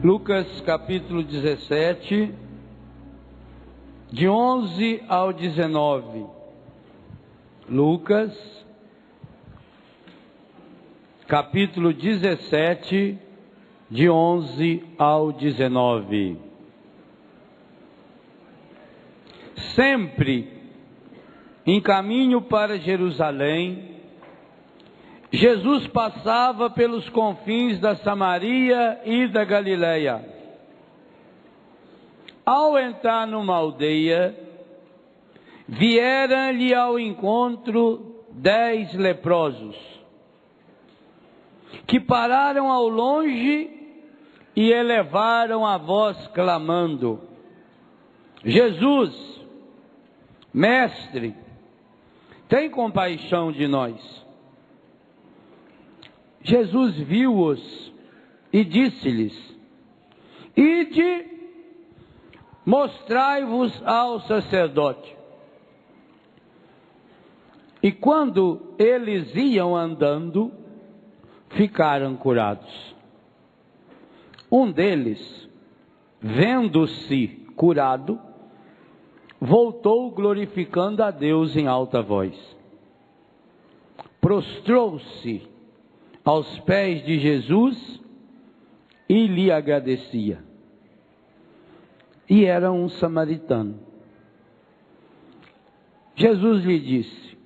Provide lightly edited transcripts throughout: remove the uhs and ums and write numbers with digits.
Lucas capítulo 17, de 11 ao 19. Lucas capítulo 17, de 11 ao 19. Sempre em caminho para Jerusalém, Jesus passava pelos confins da Samaria e da Galileia. Ao entrar numa aldeia, vieram-lhe ao encontro 10 leprosos, que pararam ao longe e elevaram a voz clamando: Jesus, Mestre, tem compaixão de nós. Jesus viu-os e disse-lhes: Ide, mostrai-vos ao sacerdote. E quando eles iam andando, ficaram curados. Um deles, vendo-se curado, voltou glorificando a Deus em alta voz. Prostrou-se aos pés de Jesus e lhe agradecia. E era um samaritano. Jesus lhe disse: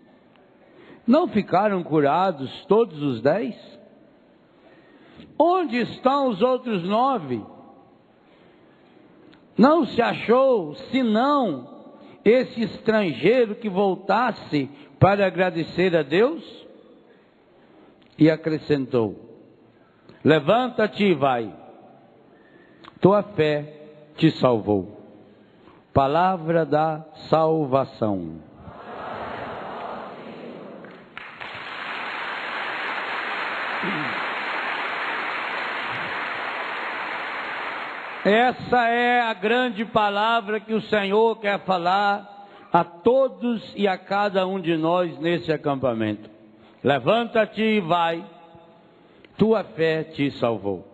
Não ficaram curados todos os 10? Onde estão os outros 9? Não se achou senão esse estrangeiro que voltasse para agradecer a Deus? E acrescentou: Levanta-te e vai, tua fé te salvou. Palavra da salvação. Essa é a grande palavra que o Senhor quer falar a todos e a cada um de nós nesse acampamento. Levanta-te e vai, tua fé te salvou.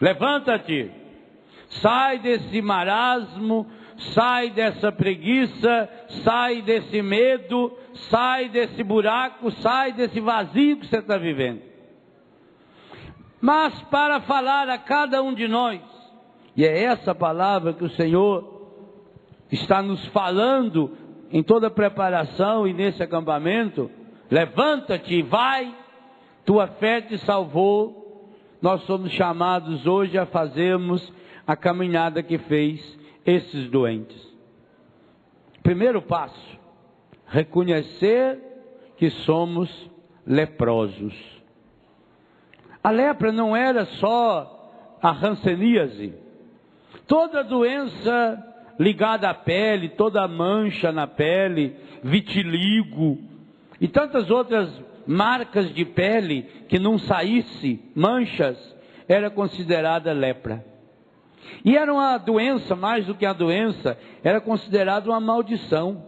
Levanta-te, sai desse marasmo, sai dessa preguiça, sai desse medo, sai desse buraco, sai desse vazio que você está vivendo. Mas para falar a cada um de nós, e é essa palavra que o Senhor está nos falando em toda a preparação e nesse acampamento: levanta-te e vai, tua fé te salvou. Nós somos chamados hoje a fazermos a caminhada que fez esses doentes. Primeiro passo: reconhecer que somos leprosos. A lepra não era só a hanseníase. Toda doença ligada à pele, toda mancha na pele, vitiligo e tantas outras marcas de pele que não saísse manchas, era considerada lepra. E era uma doença, mais do que a doença, era considerada uma maldição.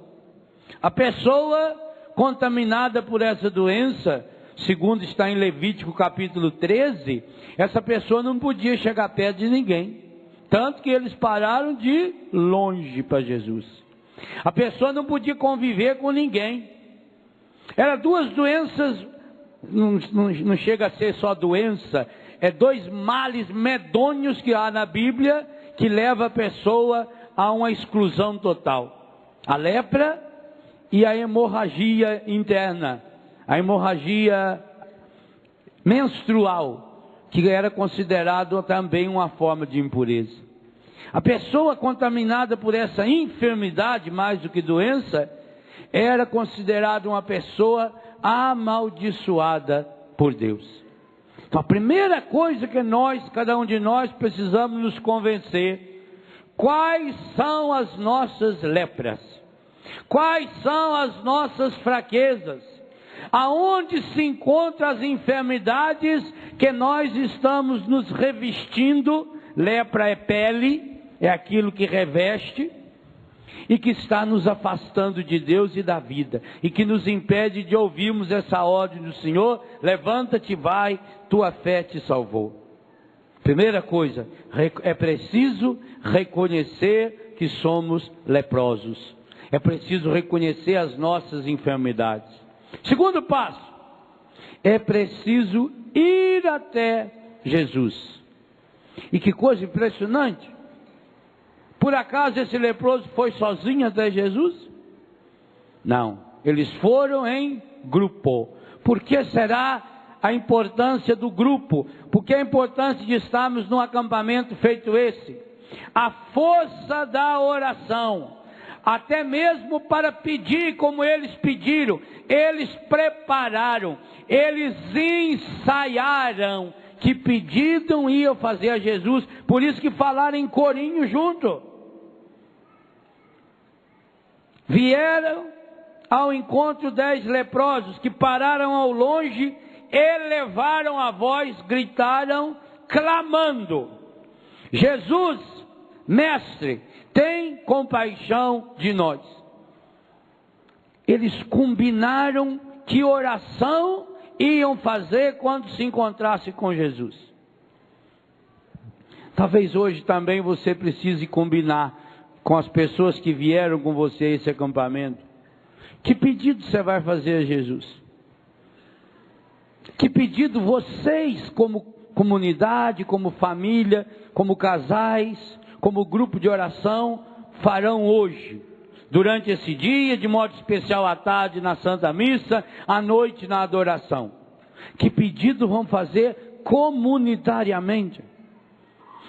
A pessoa contaminada por essa doença, segundo está em Levítico capítulo 13, essa pessoa não podia chegar perto de ninguém. Tanto que eles pararam de ir longe para Jesus. A pessoa não podia conviver com ninguém. Eram duas doenças, não chega a ser só doença, é 2 males medonhos que há na Bíblia, que leva a pessoa a uma exclusão total. A lepra e a hemorragia interna, a hemorragia menstrual, que era considerado também uma forma de impureza. A pessoa contaminada por essa enfermidade, mais do que doença, era considerada uma pessoa amaldiçoada por Deus. Então a primeira coisa que nós, cada um de nós, precisamos nos convencer: quais são as nossas lepras? Quais são as nossas fraquezas? Aonde se encontram as enfermidades que nós estamos nos revestindo? Lepra é pele, é aquilo que reveste e que está nos afastando de Deus e da vida, e que nos impede de ouvirmos essa ordem do Senhor: levanta-te e vai, tua fé te salvou. Primeira coisa, é preciso reconhecer que somos leprosos. É preciso reconhecer as nossas enfermidades. Segundo passo, é preciso ir até Jesus. E que coisa impressionante. Por acaso esse leproso foi sozinho até Jesus? Não, eles foram em grupo. Por que será a importância do grupo? Porque a importância de estarmos num acampamento feito esse? A força da oração, até mesmo para pedir como eles pediram, eles prepararam, eles ensaiaram que pedido iam fazer a Jesus, por isso que falaram em corinho junto. Vieram ao encontro 10 leprosos que pararam ao longe, elevaram a voz, gritaram, clamando: Jesus, mestre, tem compaixão de nós. Eles combinaram que oração iam fazer quando se encontrasse com Jesus. Talvez hoje também você precise combinar com as pessoas que vieram com você a esse acampamento. Que pedido você vai fazer a Jesus? Que pedido vocês, como comunidade, como família, como casais, como grupo de oração, farão hoje? Durante esse dia, de modo especial à tarde na Santa Missa, à noite na adoração. Que pedido vão fazer comunitariamente?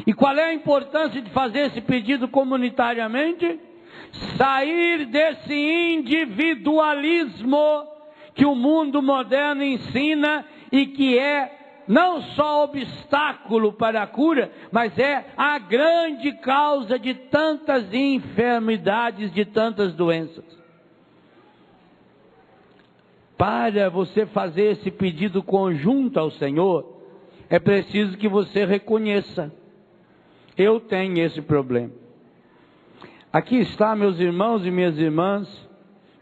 E qual é a importância de fazer esse pedido comunitariamente? Sair desse individualismo que o mundo moderno ensina e que é não só obstáculo para a cura, mas é a grande causa de tantas enfermidades, de tantas doenças. Para você fazer esse pedido conjunto ao Senhor, é preciso que você reconheça: eu tenho esse problema. Aqui está, meus irmãos e minhas irmãs,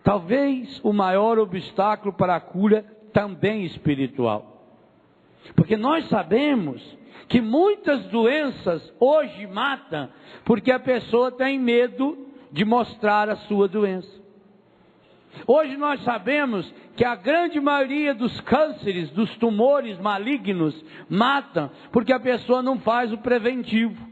talvez o maior obstáculo para a cura também espiritual. Porque nós sabemos que muitas doenças hoje matam porque a pessoa tem medo de mostrar a sua doença. Hoje nós sabemos que a grande maioria dos cânceres, dos tumores malignos, matam porque a pessoa não faz o preventivo.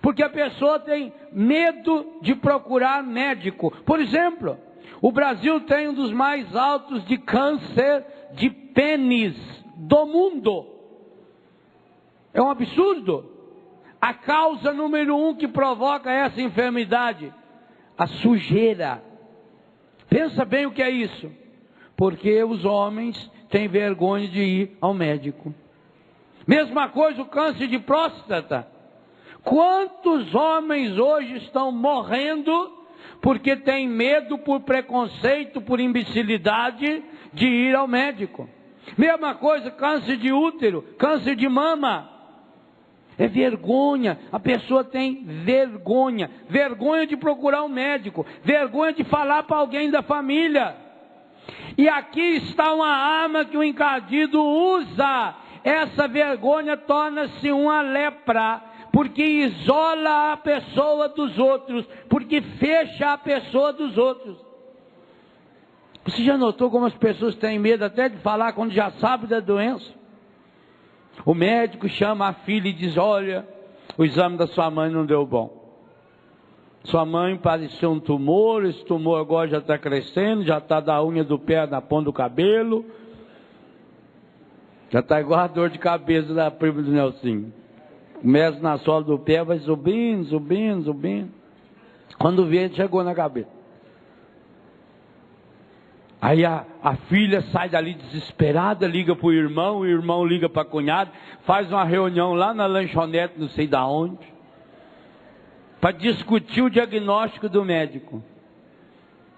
Porque a pessoa tem medo de procurar médico. Por exemplo, o Brasil tem um dos mais altos de câncer de pênis do mundo. É um absurdo. A causa número 1 que provoca essa enfermidade: a sujeira. Pensa bem o que é isso. Porque os homens têm vergonha de ir ao médico. Mesma coisa o câncer de próstata. Quantos homens hoje estão morrendo porque têm medo, por preconceito, por imbecilidade, de ir ao médico? Mesma coisa, câncer de útero, câncer de mama. É vergonha, a pessoa tem vergonha. Vergonha de procurar um médico, vergonha de falar para alguém da família. E aqui está uma arma que o encardido usa. Essa vergonha torna-se uma lepra, porque isola a pessoa dos outros, porque fecha a pessoa dos outros. Você já notou como as pessoas têm medo até de falar quando já sabe da doença? O médico chama a filha e diz: olha, o exame da sua mãe não deu bom. Sua mãe pareceu um tumor, esse tumor agora já está crescendo, já está da unha do pé na ponta do cabelo. Já está igual a dor de cabeça da prima do Nelsinho. Começa na sola do pé, vai subindo, subindo, subindo. Quando vê, chegou na cabeça. Aí a filha sai dali desesperada, liga para o irmão liga para a cunhada, faz uma reunião lá na lanchonete, não sei da onde, para discutir o diagnóstico do médico.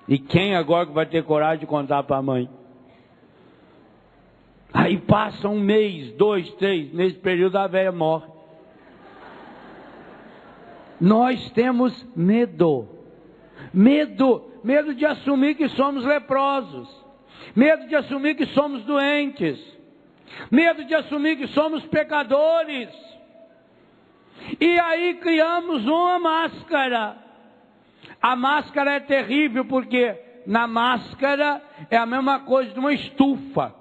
E quem agora que vai ter coragem de contar para a mãe? Aí passa 1 mês, 2, 3, nesse período a velha morre. Nós temos medo de assumir que somos leprosos, medo de assumir que somos doentes, medo de assumir que somos pecadores. E aí criamos uma máscara. A máscara é terrível porque na máscara é a mesma coisa de uma estufa.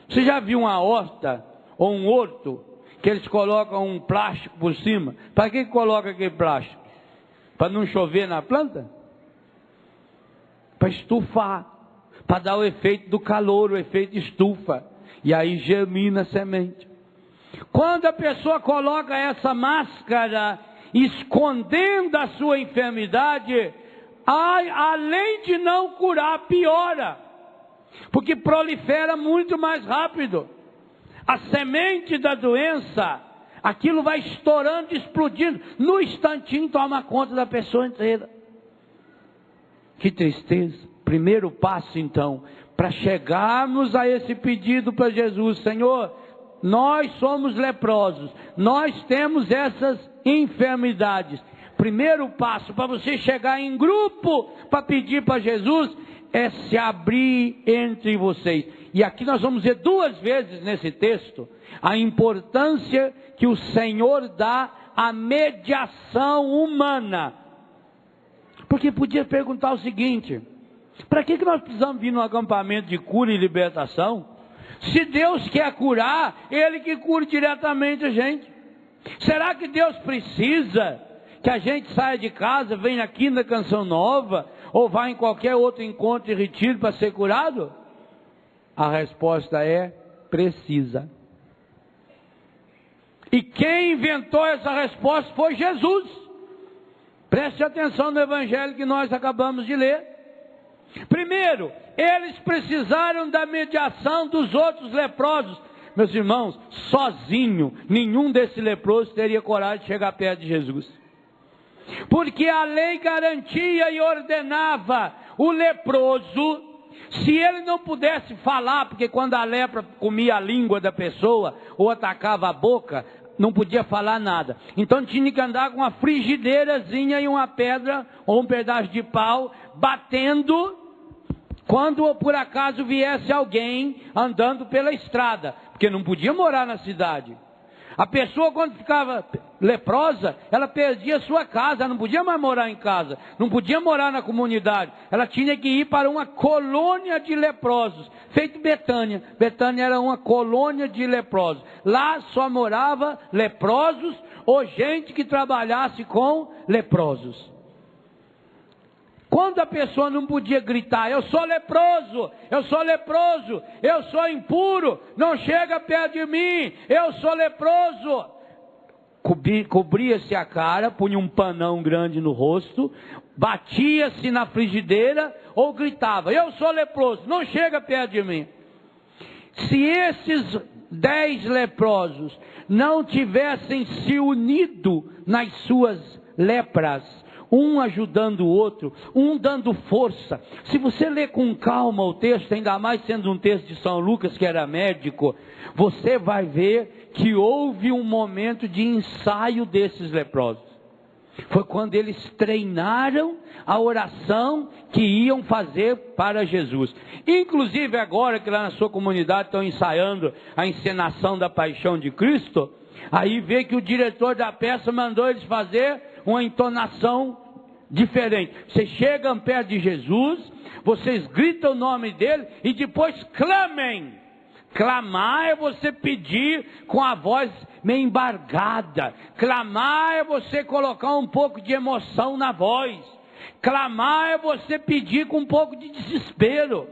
Você já viu uma horta ou um horto que eles colocam um plástico por cima? Para que coloca aquele plástico? Para não chover na planta? Para estufar, para dar o efeito do calor, o efeito estufa. E aí germina a semente. Quando a pessoa coloca essa máscara, escondendo a sua enfermidade, além de não curar, piora. Porque prolifera muito mais rápido. A semente da doença, aquilo vai estourando, explodindo. No instantinho toma conta da pessoa inteira. Que tristeza. Primeiro passo então, para chegarmos a esse pedido para Jesus: Senhor, nós somos leprosos, nós temos essas enfermidades. Primeiro passo para você chegar em grupo para pedir para Jesus é se abrir entre vocês. E aqui nós vamos ver 2 vezes nesse texto a importância que o Senhor dá à mediação humana. Porque podia perguntar o seguinte: para que nós precisamos vir no acampamento de cura e libertação? Se Deus quer curar, Ele que cura diretamente a gente. Será que Deus precisa que a gente saia de casa, venha aqui na Canção Nova, ou vá em qualquer outro encontro e retiro para ser curado? A resposta é: precisa. E quem inventou essa resposta foi Jesus. Preste atenção no evangelho que nós acabamos de ler. Primeiro, eles precisaram da mediação dos outros leprosos. Meus irmãos, sozinho, nenhum desses leprosos teria coragem de chegar perto de Jesus. Porque a lei garantia e ordenava o leproso, se ele não pudesse falar, porque quando a lepra comia a língua da pessoa ou atacava a boca, não podia falar nada. Então tinha que andar com uma frigideirazinha e uma pedra ou um pedaço de pau, batendo quando por acaso viesse alguém andando pela estrada, porque não podia morar na cidade. A pessoa, quando ficava leprosa, ela perdia sua casa, não podia mais morar em casa, não podia morar na comunidade, ela tinha que ir para uma colônia de leprosos, feito Betânia. Betânia era uma colônia de leprosos, lá só morava leprosos ou gente que trabalhasse com leprosos. Quando a pessoa não podia gritar: eu sou leproso, eu sou leproso, eu sou impuro, não chega perto de mim, eu sou leproso. Cobria-se a cara, punha um panão grande no rosto, batia-se na frigideira ou gritava: eu sou leproso, não chega perto de mim. Se esses 10 leprosos não tivessem se unido nas suas lepras, um ajudando o outro, um dando força. Se você ler com calma o texto, ainda mais sendo um texto de São Lucas, que era médico, você vai ver que houve um momento de ensaio desses leprosos. Foi quando eles treinaram a oração que iam fazer para Jesus. Inclusive agora que lá na sua comunidade estão ensaiando a encenação da paixão de Cristo, aí vê que o diretor da peça mandou eles fazer uma entonação diferente. Vocês chegam perto de Jesus, vocês gritam o nome dele e depois clamem. Clamar é você pedir com a voz meio embargada. Clamar é você colocar um pouco de emoção na voz. Clamar é você pedir com um pouco de desespero.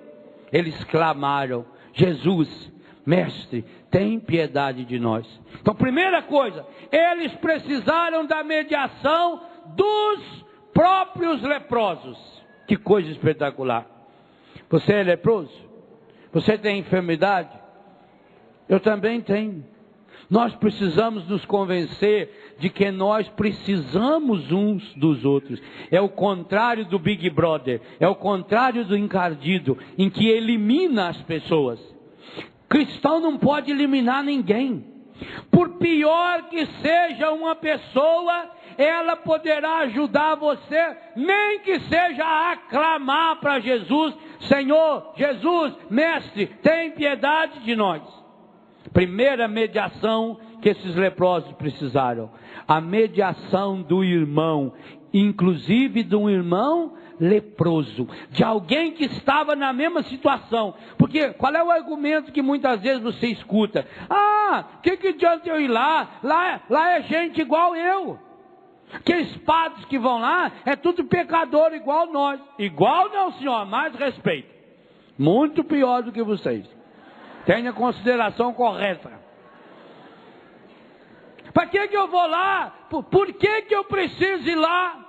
Eles clamaram: Jesus, mestre, tem piedade de nós. Então, primeira coisa, eles precisaram da mediação dos próprios leprosos. Que coisa espetacular. Você é leproso? Você tem enfermidade? Eu também tenho. Nós precisamos nos convencer de que nós precisamos uns dos outros. É o contrário do Big Brother, é o contrário do encardido, em que elimina as pessoas. Cristão não pode eliminar ninguém. Por pior que seja uma pessoa, ela poderá ajudar você, nem que seja a aclamar para Jesus: Senhor, Jesus, mestre, tem piedade de nós. Primeira mediação que esses leprosos precisaram, a mediação do irmão, inclusive de um irmão leproso, de alguém que estava na mesma situação. Porque qual é o argumento que muitas vezes você escuta? Que adianta eu ir lá? Lá é gente igual eu. Aqueles padres que vão lá, é tudo pecador igual nós. Igual não, senhor, mais respeito. Muito pior do que vocês. Tenha consideração correta. Para que eu vou lá? Por que eu preciso ir lá?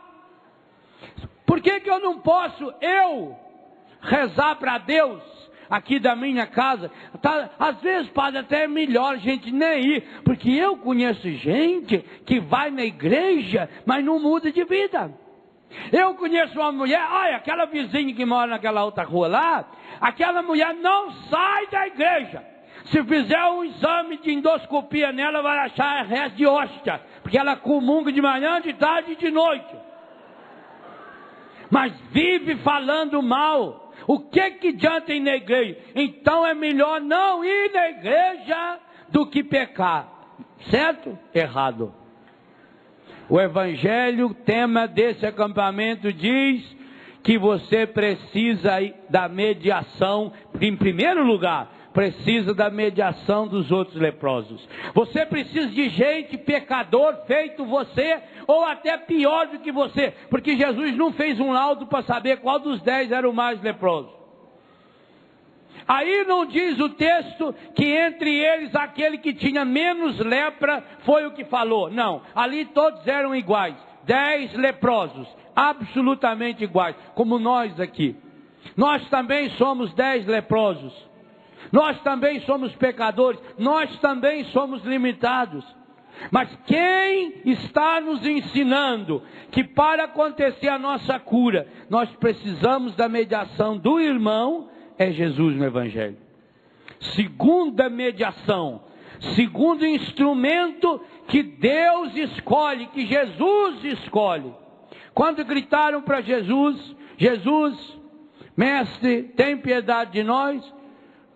Por que eu não posso rezar para Deus aqui da minha casa? Às vezes, padre, até é melhor a gente nem ir, porque eu conheço gente que vai na igreja, mas não muda de vida. Eu conheço uma mulher, olha, aquela vizinha que mora naquela outra rua lá, aquela mulher não sai da igreja. Se fizer um exame de endoscopia nela, vai achar resto de hóstia, porque ela comunga de manhã, de tarde e de noite. Mas vive falando mal. O que adianta ir na igreja? Então é melhor não ir na igreja do que pecar. Certo? Errado. O evangelho, tema desse acampamento, diz que você precisa da mediação, em primeiro lugar, precisa da mediação dos outros leprosos. Você precisa de gente pecador feito você, ou até pior do que você, porque Jesus não fez um laudo para saber qual dos 10 era o mais leproso. Aí não diz o texto que entre eles aquele que tinha menos lepra foi o que falou. Não, ali todos eram iguais, 10 leprosos, absolutamente iguais, como nós aqui. Nós também somos 10 leprosos. Nós também somos pecadores, nós também somos limitados. Mas quem está nos ensinando que para acontecer a nossa cura, nós precisamos da mediação do irmão, é Jesus no Evangelho. Segunda mediação, segundo instrumento que Deus escolhe, que Jesus escolhe. Quando gritaram para Jesus, Jesus, mestre, tem piedade de nós,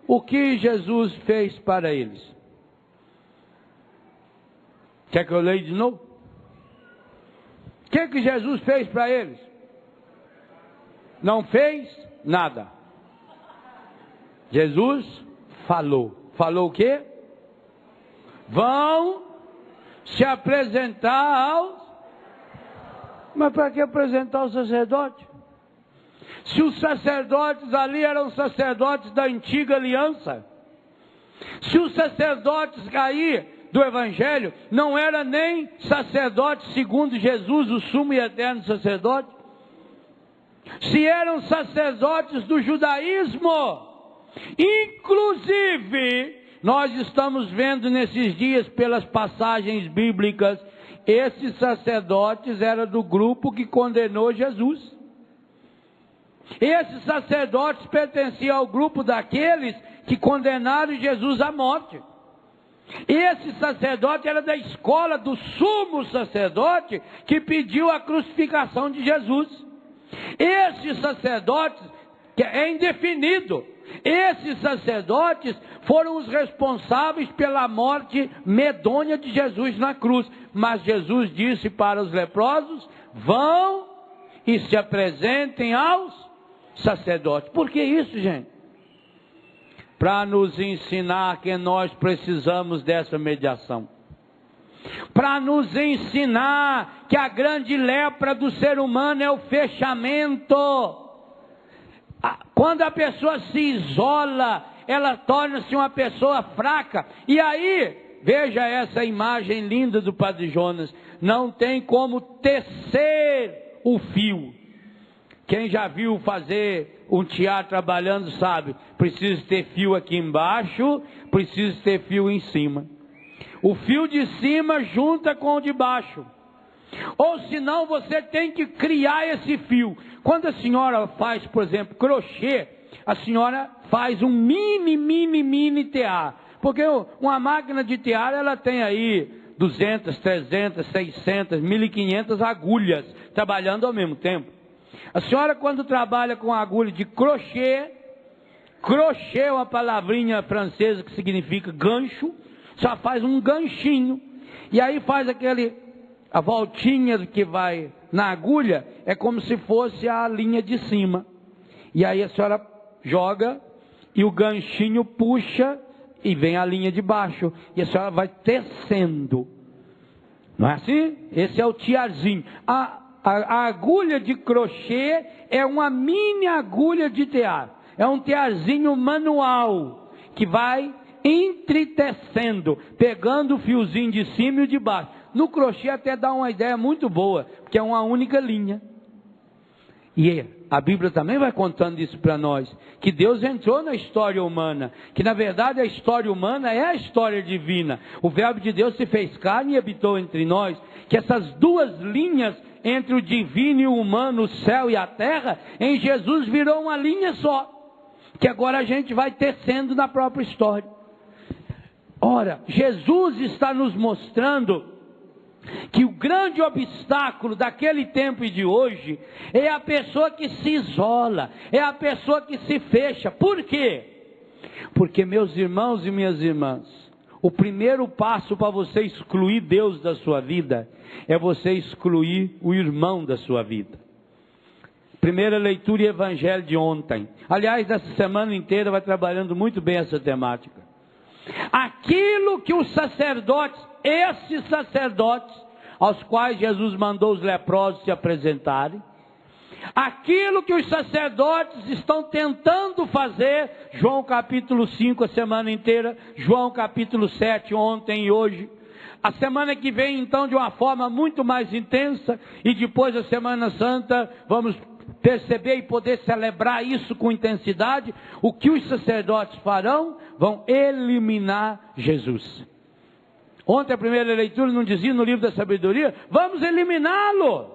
o que Jesus fez para eles? Quer que eu leia de novo? O que Jesus fez para eles? Não fez nada. Jesus falou. Falou o quê? Vão se apresentar aos... Mas para que apresentar aos sacerdotes? Se os sacerdotes ali eram sacerdotes da antiga aliança, se os sacerdotes aí do Evangelho não eram nem sacerdotes segundo Jesus, o sumo e eterno sacerdote, se eram sacerdotes do judaísmo, inclusive, nós estamos vendo nesses dias pelas passagens bíblicas, esses sacerdotes eram do grupo que condenou Jesus. Esses sacerdotes pertenciam ao grupo daqueles que condenaram Jesus à morte. Esse sacerdote era da escola do sumo sacerdote que pediu a crucificação de Jesus. Esses sacerdotes, que é indefinido, esses sacerdotes foram os responsáveis pela morte medonha de Jesus na cruz. Mas Jesus disse para os leprosos: vão e se apresentem aos sacerdotes. Por que isso, gente? Para nos ensinar que nós precisamos dessa mediação. Para nos ensinar que a grande lepra do ser humano é o fechamento. Quando a pessoa se isola, ela torna-se uma pessoa fraca. E aí, veja essa imagem linda do Padre Jonas. Não tem como tecer o fio. Quem já viu fazer um teatro trabalhando sabe, precisa ter fio aqui embaixo, precisa ter fio em cima. O fio de cima junta com o de baixo. Ou senão você tem que criar esse fio. Quando a senhora faz, por exemplo, crochê, a senhora faz um mini tear. Porque uma máquina de tear, ela tem aí 200, 300, 600, 1.500 agulhas trabalhando ao mesmo tempo. A senhora, quando trabalha com agulha de crochê, Crochê é uma palavrinha francesa que significa gancho. Só faz um ganchinho. E aí faz a voltinha que vai na agulha, é como se fosse a linha de cima. E aí a senhora joga e o ganchinho puxa e vem a linha de baixo. E a senhora vai tecendo. Não é assim? Esse é o tiarzinho. A agulha de crochê é uma mini agulha de tear. É um tearzinho manual que vai entretecendo, pegando o fiozinho de cima e o de baixo. No crochê até dá uma ideia muito boa, porque é uma única linha. E a Bíblia também vai contando isso para nós, que Deus entrou na história humana, que na verdade a história humana é a história divina. O verbo de Deus se fez carne e habitou entre nós, que essas duas linhas entre o divino e o humano, o céu e a terra, em Jesus virou uma linha só, que agora a gente vai tecendo na própria história. Ora, Jesus está nos mostrando que o grande obstáculo daquele tempo e de hoje é a pessoa que se isola, é a pessoa que se fecha. Por quê? Porque, meus irmãos e minhas irmãs, o primeiro passo para você excluir Deus da sua vida é você excluir o irmão da sua vida. Primeira leitura e evangelho de ontem. Aliás, essa semana inteira vai trabalhando muito bem essa temática. Aquilo que os sacerdotes, esses sacerdotes, aos quais Jesus mandou os leprosos se apresentarem, aquilo que os sacerdotes estão tentando fazer, João capítulo 5 a semana inteira, João capítulo 7 ontem e hoje, a semana que vem então de uma forma muito mais intensa, e depois da Semana Santa vamos perceber e poder celebrar isso com intensidade. O que os sacerdotes farão? Vão eliminar Jesus. Ontem a primeira leitura não dizia no livro da sabedoria, vamos eliminá-lo.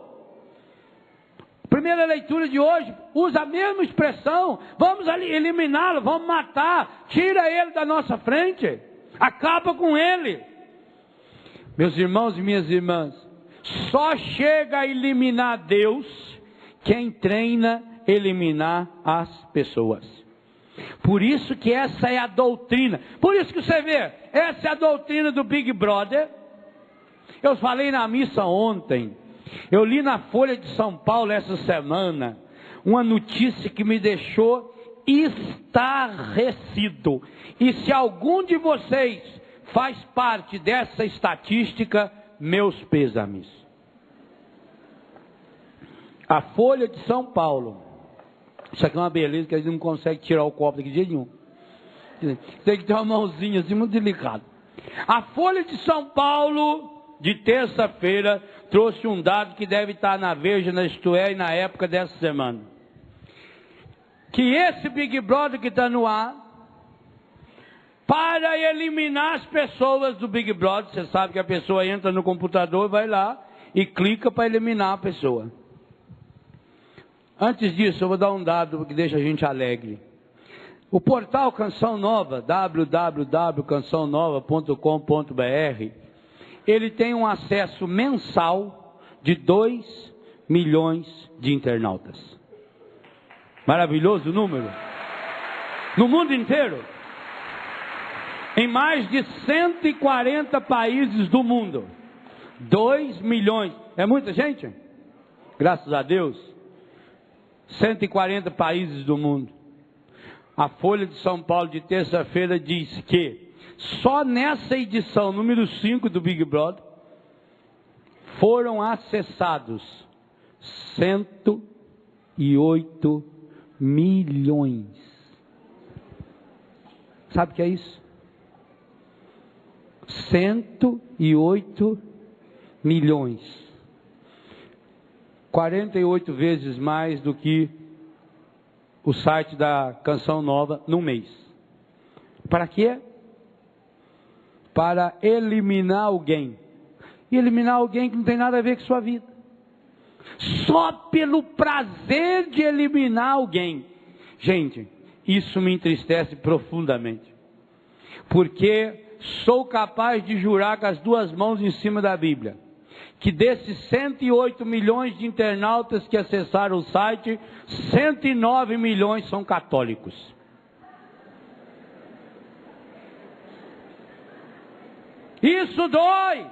Primeira leitura de hoje usa a mesma expressão, vamos eliminá-lo, vamos matar, tira ele da nossa frente, acaba com ele. Meus irmãos e minhas irmãs, só chega a eliminar Deus quem treina eliminar as pessoas. Por isso que essa é a doutrina. Por isso que você vê, essa é a doutrina do Big Brother. Eu falei na missa ontem, eu li na Folha de São Paulo essa semana, uma notícia que me deixou estarrecido. E se algum de vocês faz parte dessa estatística, meus pêsames. A Folha de São Paulo. Isso aqui é uma beleza que a gente não consegue tirar o copo daqui de jeito nenhum. Tem que ter uma mãozinha assim muito delicada. A Folha de São Paulo, de terça-feira, trouxe um dado que deve estar na Veja, na Isto É, e na época dessa semana. Que esse Big Brother que está no ar, para eliminar as pessoas do Big Brother, você sabe que a pessoa entra no computador, vai lá e clica para eliminar a pessoa. Antes disso, eu vou dar um dado que deixa a gente alegre. O portal Canção Nova, www.cançãonova.com.br, ele tem um acesso mensal de 2 milhões de internautas. Maravilhoso o número. No mundo inteiro. Em mais de 140 países do mundo. 2 milhões. É muita gente? Graças a Deus. 140 países do mundo. A Folha de São Paulo de terça-feira diz que só nessa edição número 5 do Big Brother foram acessados 108 milhões. Sabe o que é isso? 108 milhões. 48 vezes mais do que o site da Canção Nova no mês. Para quê? Para eliminar alguém. E eliminar alguém que não tem nada a ver com sua vida. Só pelo prazer de eliminar alguém. Gente, isso me entristece profundamente. Porque sou capaz de jurar com as duas mãos em cima da Bíblia, que desses 108 milhões de internautas que acessaram o site, 109 milhões são católicos. Isso dói.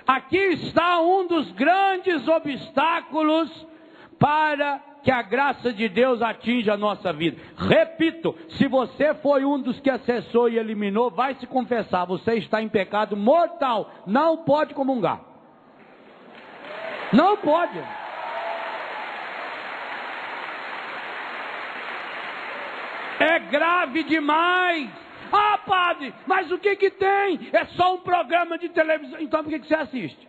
Aqui está um dos grandes obstáculos para que a graça de Deus atinja a nossa vida. Repito, se você foi um dos que acessou e eliminou, vai se confessar, você está em pecado mortal, não pode comungar. Não pode. É grave demais. Ah, padre, mas o que tem? É só um programa de televisão. Então por que você assiste?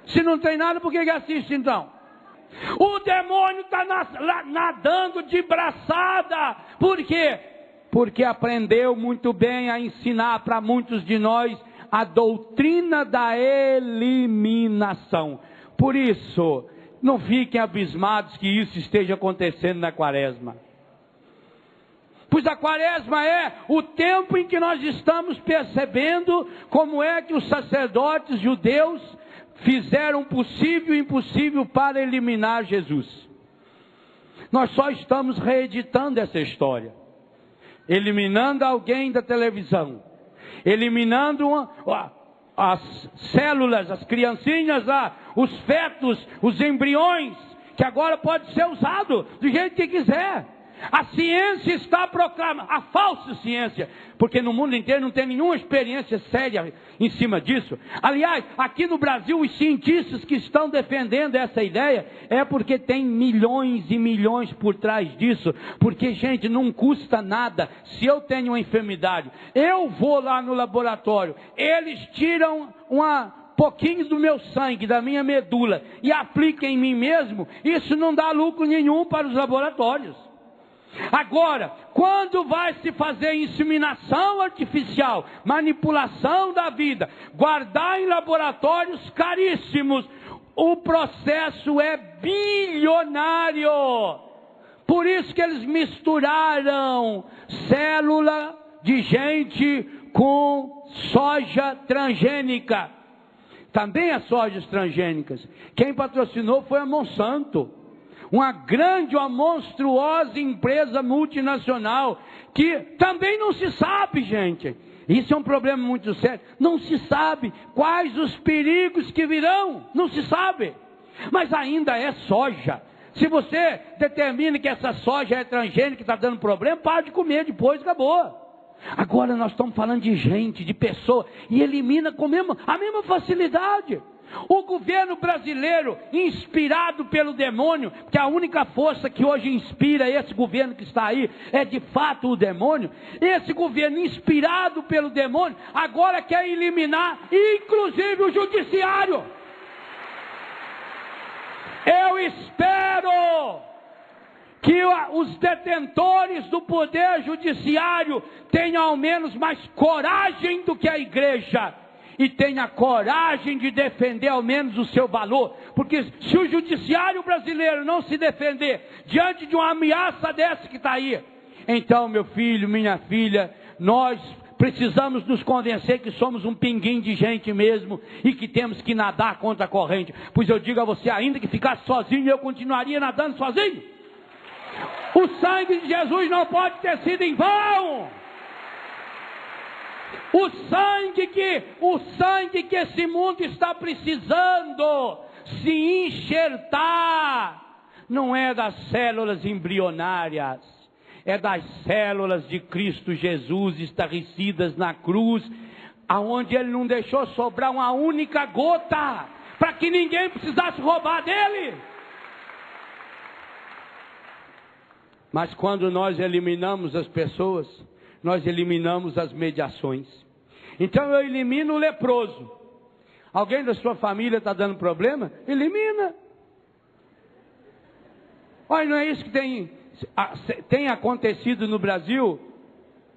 Se não tem nada, por que assiste então? O demônio está nadando de braçada. Por quê? Porque aprendeu muito bem a ensinar para muitos de nós a doutrina da eliminação. Por isso, não fiquem abismados que isso esteja acontecendo na quaresma. Pois a quaresma é o tempo em que nós estamos percebendo como é que os sacerdotes judeus fizeram o possível e o impossível para eliminar Jesus. Nós só estamos reeditando essa história. Eliminando alguém da televisão. Eliminando as células, as criancinhas lá, os fetos, os embriões, que agora pode ser usado do jeito que quiser. A ciência está proclamando, a falsa ciência, porque no mundo inteiro não tem nenhuma experiência séria em cima disso. Aliás, aqui no Brasil, os cientistas que estão defendendo essa ideia, é porque tem milhões e milhões por trás disso, porque, gente, não custa nada. Se eu tenho uma enfermidade, eu vou lá no laboratório, eles tiram pouquinho do meu sangue, da minha medula, e aplicam em mim mesmo, isso não dá lucro nenhum para os laboratórios. Agora, quando vai se fazer inseminação artificial, manipulação da vida, guardar em laboratórios caríssimos, o processo é bilionário. Por isso que eles misturaram célula de gente com soja transgênica. Também as sojas transgênicas. Quem patrocinou foi a Monsanto. Uma grande, uma monstruosa empresa multinacional, que também não se sabe, gente. Isso é um problema muito sério. Não se sabe quais os perigos que virão. Não se sabe. Mas ainda é soja. Se você determina que essa soja é transgênica, que está dando problema, para de comer depois, acabou. Agora nós estamos falando de gente, de pessoa, e elimina com a mesma facilidade. O governo brasileiro, inspirado pelo demônio, que a única força que hoje inspira esse governo que está aí, é de fato o demônio. Esse governo inspirado pelo demônio, agora quer eliminar, inclusive o judiciário. Eu espero que os detentores do poder judiciário tenham ao menos mais coragem do que a igreja. E tenha coragem de defender ao menos o seu valor. Porque se o judiciário brasileiro não se defender diante de uma ameaça dessa que está aí, então, meu filho, minha filha, nós precisamos nos convencer que somos um pinguim de gente mesmo e que temos que nadar contra a corrente. Pois eu digo a você, ainda que ficasse sozinho, eu continuaria nadando sozinho. O sangue de Jesus não pode ter sido em vão. O sangue que esse mundo está precisando se enxertar, não é das células embrionárias, é das células de Cristo Jesus estarrecidas na cruz, aonde Ele não deixou sobrar uma única gota, para que ninguém precisasse roubar dele. Mas quando nós eliminamos as pessoas, nós eliminamos as mediações. Então eu elimino o leproso. Alguém da sua família está dando problema? Elimina. Olha, não é isso que tem acontecido no Brasil?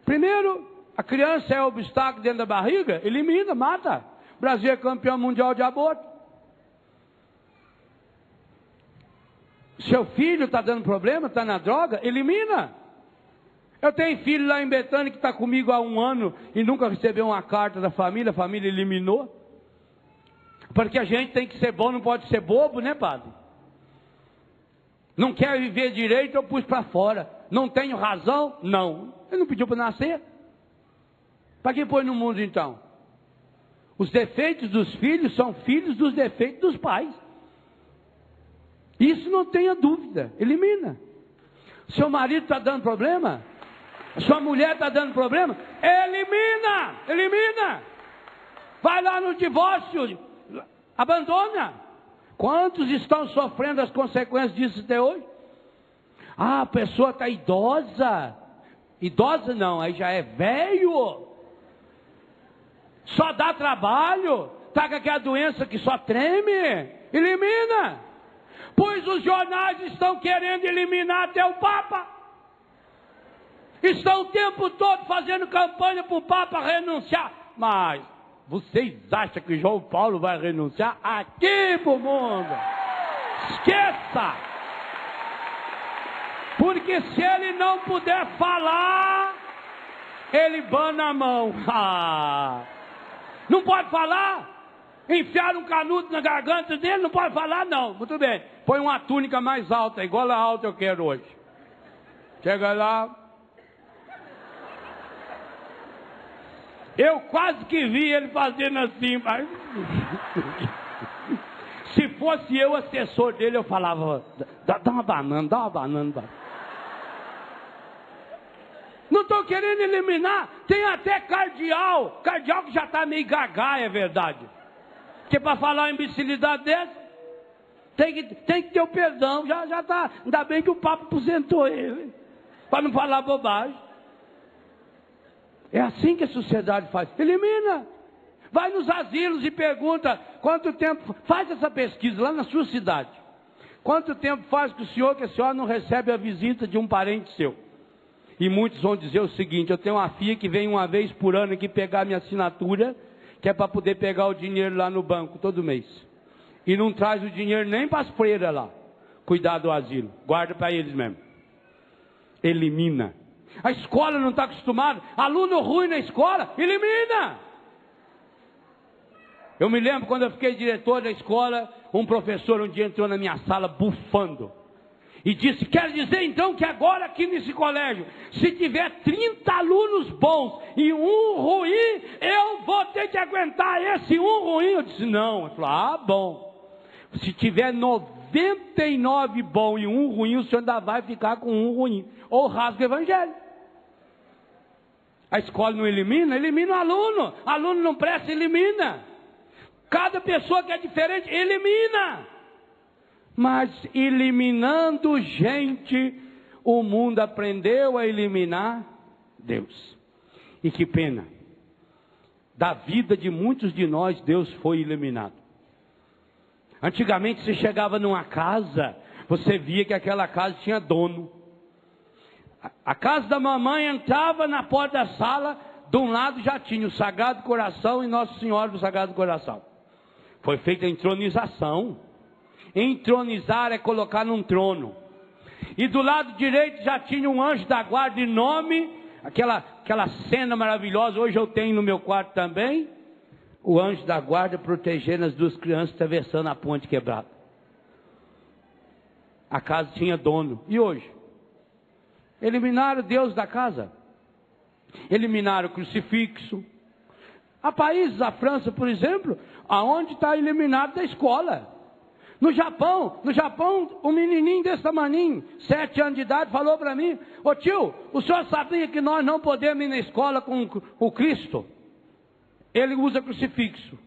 Primeiro, a criança é obstáculo dentro da barriga? Elimina, mata. O Brasil é campeão mundial de aborto. Seu filho está dando problema, está na droga? Elimina. Eu tenho filho lá em Betânia que está comigo há 1 ano e nunca recebeu uma carta da família, a família eliminou. Porque a gente tem que ser bom, não pode ser bobo, né, padre? Não quer viver direito, eu pus para fora. Não tenho razão? Não. Ele não pediu para nascer. Para que põe no mundo então? Os defeitos dos filhos são filhos dos defeitos dos pais. Isso não tenha dúvida, elimina. Seu marido está dando problema? Sua mulher está dando problema? Elimina. Vai lá no divórcio, abandona. Quantos estão sofrendo as consequências disso até hoje? Ah, a pessoa está idosa. Idosa não, aí já é velho. Só dá trabalho. Está com aquela doença que só treme. Elimina. Pois os jornais estão querendo eliminar até o Papa. Estão o tempo todo fazendo campanha para o Papa renunciar. Mas vocês acham que João Paulo vai renunciar aqui para o mundo? Esqueça! Porque se ele não puder falar, ele bana a mão. Não pode falar? Enfiar um canudo na garganta dele, não pode falar não. Muito bem, põe uma túnica mais alta, igual a alta eu quero hoje. Chega lá. Eu quase que vi ele fazendo assim, mas... Se fosse eu assessor dele, eu falava, dá uma banana. Não estou querendo eliminar, tem até cardeal que já está meio gaga, é verdade. Porque para falar uma imbecilidade dessa, tem que ter o perdão, já está, ainda bem que o Papa aposentou ele, para não falar bobagem. É assim que a sociedade faz, elimina. Vai nos asilos e pergunta, quanto tempo, faz essa pesquisa lá na sua cidade. Quanto tempo faz que a senhora não recebe a visita de um parente seu? E muitos vão dizer o seguinte, eu tenho uma filha que vem uma vez por ano aqui pegar minha assinatura, que é para poder pegar o dinheiro lá no banco todo mês. E não traz o dinheiro nem para as freiras lá, cuidar do asilo, guarda para eles mesmo. Elimina. A escola não está acostumada, aluno ruim na escola, elimina. Eu me lembro quando eu fiquei diretor da escola, um professor um dia entrou na minha sala bufando. E disse, quer dizer então que agora aqui nesse colégio, se tiver 30 alunos bons e um ruim, eu vou ter que aguentar esse um ruim? Eu disse, não. Ele falou, bom. Se tiver 99 bons e um ruim, o senhor ainda vai ficar com um ruim. Ou rasga o evangelho. A escola não elimina? Elimina o aluno. Aluno não presta, elimina. Cada pessoa que é diferente, elimina. Mas eliminando gente, o mundo aprendeu a eliminar Deus. E que pena. Da vida de muitos de nós, Deus foi eliminado. Antigamente você chegava numa casa, você via que aquela casa tinha dono. A casa da mamãe entrava na porta da sala, de um lado já tinha o Sagrado Coração e Nossa Senhora do Sagrado Coração. Foi feita a entronização. Entronizar é colocar num trono. E do lado direito já tinha um anjo da guarda de nome, aquela cena maravilhosa, hoje eu tenho no meu quarto também, o anjo da guarda protegendo as duas crianças atravessando a ponte quebrada. A casa tinha dono. E hoje? Eliminaram Deus da casa. Eliminaram o crucifixo. Há países, a França, por exemplo, aonde está eliminado da escola. No Japão, um menininho desse tamaninho, 7 anos de idade, falou para mim, ô tio, o senhor sabia que nós não podemos ir na escola com o Cristo? Ele usa crucifixo.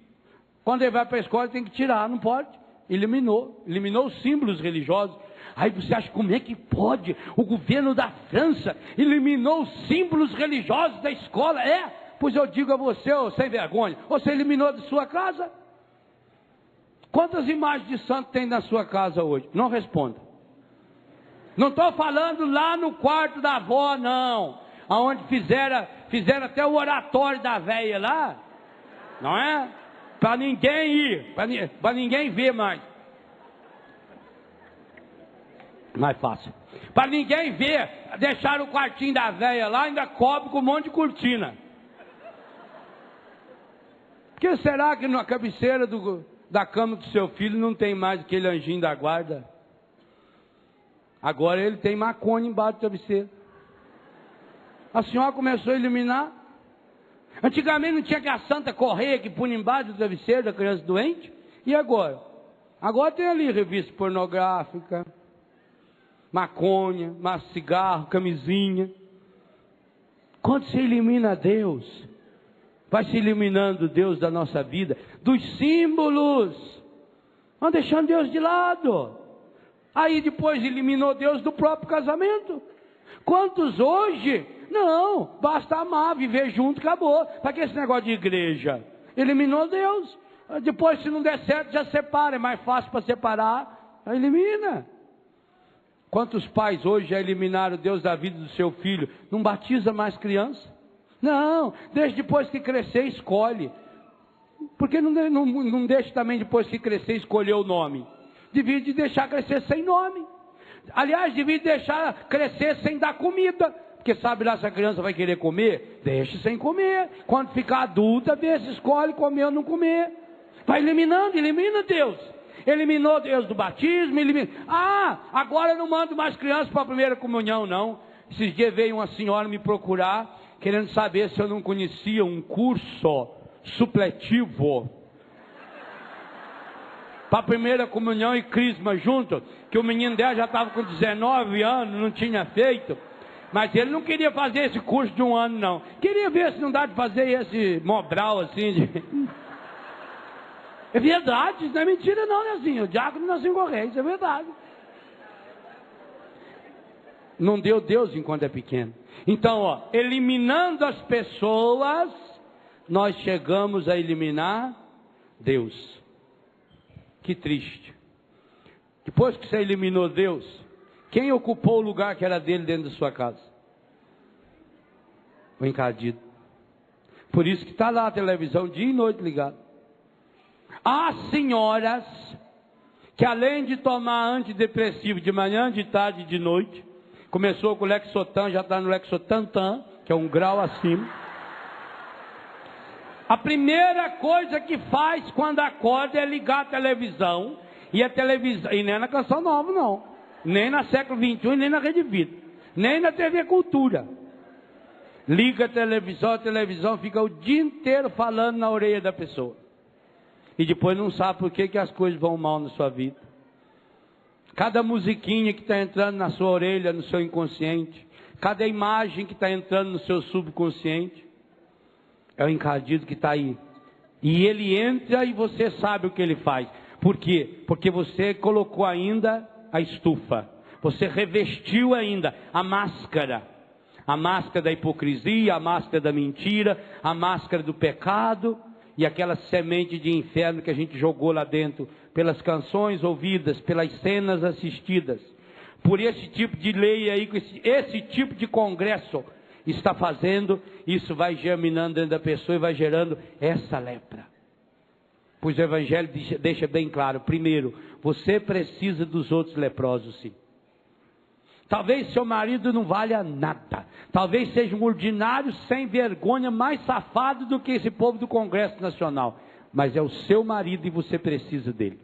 Quando ele vai para a escola, ele tem que tirar, não pode. Eliminou os símbolos religiosos. Aí você acha, como é que pode? O governo da França eliminou os símbolos religiosos da escola? Pois eu digo a você, ô sem vergonha, você eliminou de sua casa? Quantas imagens de santo tem na sua casa hoje? Não responda. Não estou falando lá no quarto da avó, não. Aonde fizeram até o oratório da velha lá. Não é? Para ninguém ir, para ninguém ver mais. Mais fácil. Para ninguém ver, deixaram o quartinho da velha lá, ainda cobre com um monte de cortina. Por que será que na cabeceira da cama do seu filho não tem mais aquele anjinho da guarda? Agora ele tem maconha embaixo do travesseiro. A senhora começou a eliminar. Antigamente não tinha que a santa correia que punha embaixo do travesseiro da criança doente. E agora? Agora tem ali revista pornográfica, maconha, cigarro, camisinha. Quando se elimina Deus, vai se eliminando Deus da nossa vida, dos símbolos, vão deixando Deus de lado. Aí depois eliminou Deus do próprio casamento. Quantos hoje? Não, basta amar, viver junto, acabou. Para que esse negócio de igreja? Eliminou Deus. Depois, se não der certo, já separa. É mais fácil para separar, elimina. Quantos pais hoje já eliminaram Deus da vida do seu filho? Não batiza mais criança? Não, deixa depois que crescer, escolhe. Por que não deixa também depois que crescer escolher o nome? Devia de deixar crescer sem nome. Aliás, devia deixar crescer sem dar comida. Porque sabe lá se a criança vai querer comer? Deixa sem comer. Quando ficar adulta, vê se escolhe comer ou não comer. Vai eliminando, elimina Deus. Eliminou Deus do batismo, agora eu não mando mais crianças para a primeira comunhão, não. Esses dias veio uma senhora me procurar, querendo saber se eu não conhecia um curso supletivo para a primeira comunhão e crisma junto, que o menino dela já estava com 19 anos, não tinha feito, mas ele não queria fazer esse curso de um ano, não. Queria ver se não dá de fazer esse mobral assim de... É verdade, isso não é mentira não, Nezinho. O diácono nasceu em Correia, isso é verdade. Não deu Deus enquanto é pequeno. Então, eliminando as pessoas, nós chegamos a eliminar Deus. Que triste. Depois que você eliminou Deus, quem ocupou o lugar que era dele dentro da sua casa? O encardido. Por isso que está lá a televisão dia e noite ligada. Há senhoras que além de tomar antidepressivo de manhã, de tarde e de noite, começou com o Lexotan, já está no Lexotantan, que é um grau acima. A primeira coisa que faz quando acorda é ligar a televisão, e a televisão, e nem na Canção Nova não, nem na Século XXI, nem na Rede Vida, nem na TV Cultura. Liga a televisão fica o dia inteiro falando na orelha da pessoa. E depois não sabe por que as coisas vão mal na sua vida. Cada musiquinha que está entrando na sua orelha, no seu inconsciente, cada imagem que está entrando no seu subconsciente, é o encardido que está aí. E ele entra e você sabe o que ele faz. Por quê? Porque você colocou ainda a estufa. Você revestiu ainda a máscara. A máscara da hipocrisia, a máscara da mentira, a máscara do pecado. E aquela semente de inferno que a gente jogou lá dentro, pelas canções ouvidas, pelas cenas assistidas, por esse tipo de lei aí, esse tipo de congresso está fazendo, isso vai germinando dentro da pessoa e vai gerando essa lepra. Pois o Evangelho deixa bem claro, primeiro, você precisa dos outros leprosos sim. Talvez seu marido não valha nada. Talvez seja um ordinário sem vergonha, mais safado do que esse povo do Congresso Nacional. Mas é o seu marido e você precisa dele.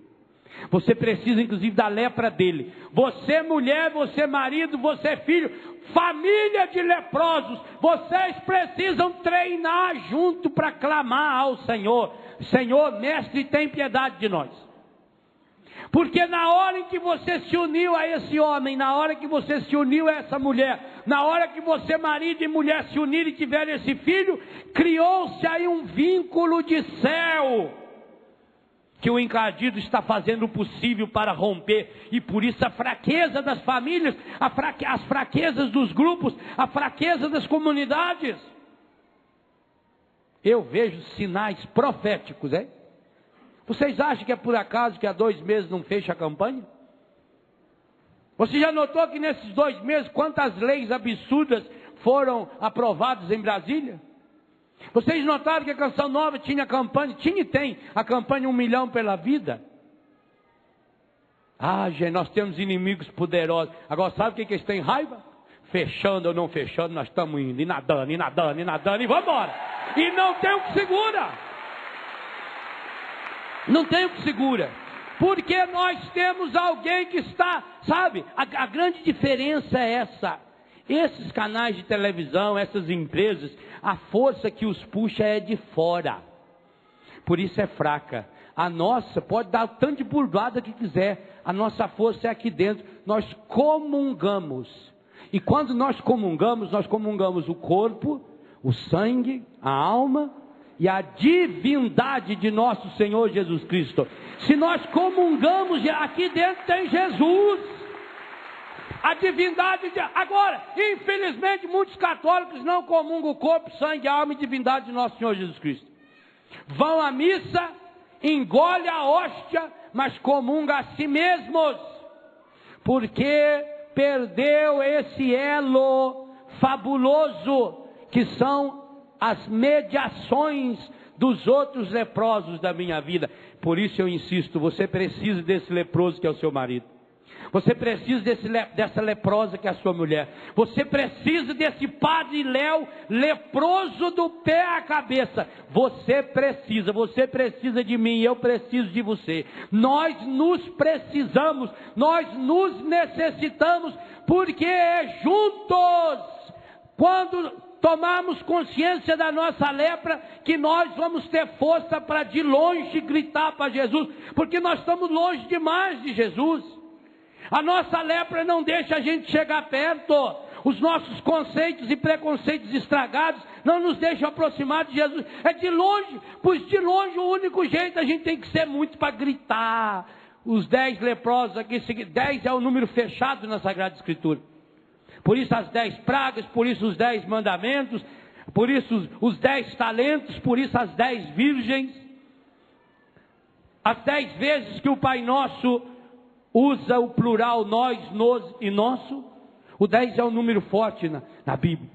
Você precisa inclusive da lepra dele. Você mulher, você marido, você filho, família de leprosos. Vocês precisam treinar junto para clamar ao Senhor. Senhor, mestre, tem piedade de nós. Porque na hora em que você se uniu a esse homem, na hora que você se uniu a essa mulher, na hora que você, marido e mulher, se unirem e tiverem esse filho, criou-se aí um vínculo de céu, que o encardido está fazendo o possível para romper. E por isso a fraqueza das famílias, as fraquezas dos grupos, a fraqueza das comunidades. Eu vejo sinais proféticos, hein? Vocês acham que é por acaso que há 2 meses não fecha a campanha? Você já notou que nesses 2 meses quantas leis absurdas foram aprovadas em Brasília? Vocês notaram que a Canção Nova tinha campanha, tinha e tem a campanha 1 milhão pela vida? Ah, gente, nós temos inimigos poderosos. Agora sabe o que eles têm raiva? Fechando ou não fechando, nós estamos indo, e nadando, e nadando, e nadando, e vamos embora. E não tem o que segura. Não tem o que segura, porque nós temos alguém que está, sabe, a grande diferença é essa, Esses canais de televisão, essas empresas, a força que os puxa é de fora. Por isso é fraca. A nossa pode dar o tanto de burdoada que quiser. A nossa força é aqui dentro. Nós comungamos. E quando nós comungamos o corpo, o sangue, a alma e a divindade de nosso Senhor Jesus Cristo. Se nós comungamos, aqui dentro tem Jesus. A divindade de... Agora, infelizmente, muitos católicos não comungam o corpo, sangue, alma e divindade de nosso Senhor Jesus Cristo. Vão à missa, engolem a hóstia, mas comungam a si mesmos, porque perdeu esse elo fabuloso, que são as mediações dos outros leprosos da minha vida. Por isso eu insisto, você precisa desse leproso que é o seu marido. Você precisa dessa leprosa que é a sua mulher. Você precisa desse padre Léo, leproso do pé à cabeça. Você precisa de mim, eu preciso de você. Nós nos precisamos, nós nos necessitamos, porque é juntos, quando tomarmos consciência da nossa lepra, que nós vamos ter força para de longe gritar para Jesus, porque nós estamos longe demais de Jesus. A nossa lepra não deixa a gente chegar perto. Os nossos conceitos e preconceitos estragados não nos deixam aproximar de Jesus. É de longe, pois de longe o único jeito, a gente tem que ser muito para gritar. Os 10 leprosos aqui, 10 é o número fechado na Sagrada Escritura. Por isso as 10 pragas, por isso os 10 mandamentos, por isso os 10 talentos, por isso as 10 virgens. As 10 vezes que o Pai Nosso usa o plural nós, nos e nosso. O 10 é um número forte na Bíblia.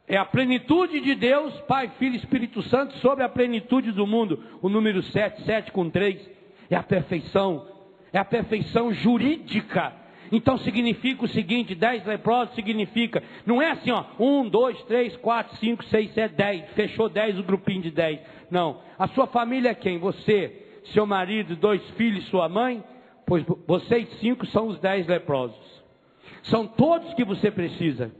É a plenitude de Deus, Pai, Filho e Espírito Santo, sobre a plenitude do mundo. O número 7, 7 com 3, é a perfeição jurídica. Então significa o seguinte, 10 leprosos significa, não é assim, ó, 1, 2, 3, 4, 5, 6, 7, 10, fechou 10, o grupinho de 10. Não, a sua família é quem? Você, seu marido, 2 filhos, sua mãe. Pois vocês 5 são os 10 leprosos. São todos que você precisa.